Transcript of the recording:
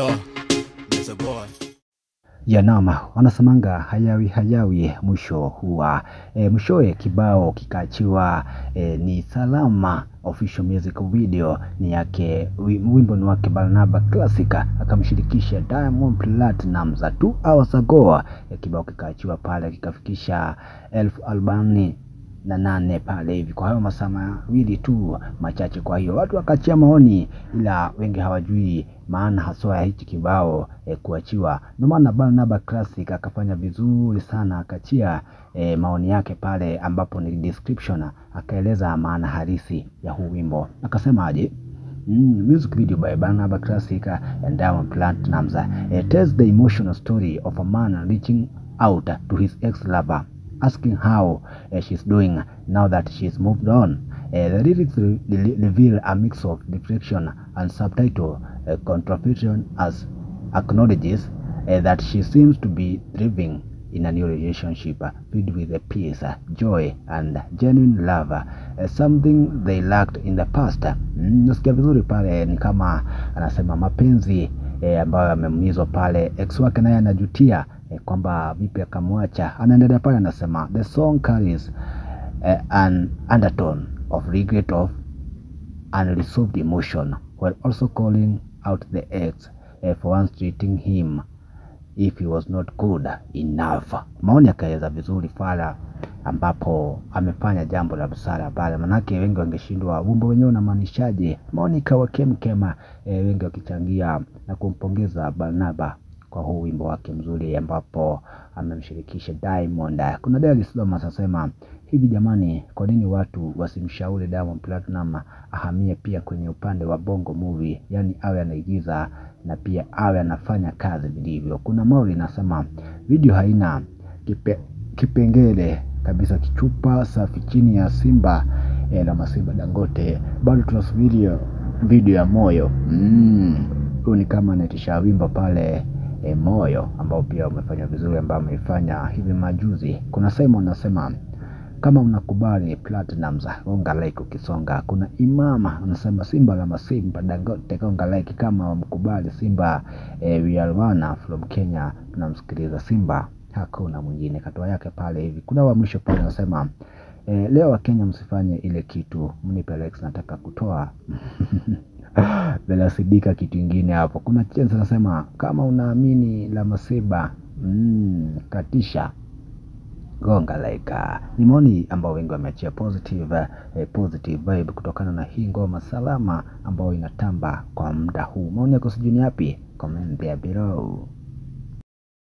Yo, that's a boy. Ya nama, wanasemanga hayawi mwisho huwa mwishowe kibao kikaachiwa ni Salama official music video ni yake wimbo ni wake Barnaba Classic akamshirikisha Diamond Platnumz 2 hours ago. Kibao kikaachiwa pale kikafikisha 1048 pale hivi, kwa hayo masaa mawili tu machache. Kwa hiyo watu wakachia maoni, ila wengi hawajui maana haswa ya hichi kibao kuachiwa. Ndio maana Barnaba Classic akafanya vizuri sana, akachia maoni yake pale ambapo ni description, akaeleza maana halisi ya huu wimbo. Akasema aje, music video by Barnaba Classic and Diamond Platnumz tells the emotional story of a man reaching out to his ex-lover, asking how she's doing now that she's moved on. The lyrics reveal a mix of reflection and subtitle contribution as acknowledges that she seems to be thriving in a new relationship filled with peace, joy and genuine love, something they lacked in the past. Nasikia vizuri pale, ni kama anasema mapenzi ambayo yameumizwa pale, ex wake naye anajutia kwamba vipi akamwacha. Anaendelea pale anasema the song carries an undertone of regret of unresolved emotion while also calling out the ex for once treating him if he was not good enough. Maoni akaeleza vizuri pala ambapo amefanya jambo la busara pale, manake wengi wangeshindwa wimbo wenyewe unamaanishaje. Maoni kawa kemkema, wengi wakichangia na kumpongeza Barnaba kwa huu wimbo wake mzuri ambapo amemshirikisha Diamond. Kuna Daily Sloma sasema hivi, jamani, kwa nini watu wasimshauri Diamond Platinum ahamie pia kwenye upande wa bongo movie, yani awe anaigiza na pia awe anafanya kazi vilivyo. Kuna Mauri nasema video haina kipengele kabisa, kichupa safi chini ya Simba na Masimba Dangote, bado tunasubiri video ya Moyo. Huyu ni kama anatisha wimbo pale Moyo ambao pia umefanya vizuri, ambao amefanya hivi majuzi. Kuna Simon anasema kama unakubali Platinumz gonga like ukisonga. Kuna Imama anasema Simba la Masimba Dangote gonga like kama mkubali Simba. We are one from Kenya, tunamsikiliza Simba, hakuna mwingine. Katoa yake pale hivi. Kuna wa mwisho pale anasema leo wa Kenya msifanye ile kitu, mnipe Alex nataka kutoa bila sidika kitu kingine hapo. Kuna Chance anasema kama unaamini la Masimba katisha gonga like. Ni maoni ambao wengi wameachia positive vibe kutokana na hii ngoma Salama ambao inatamba kwa muda huu. Maoni yako sijui ni yapi? Comment there below.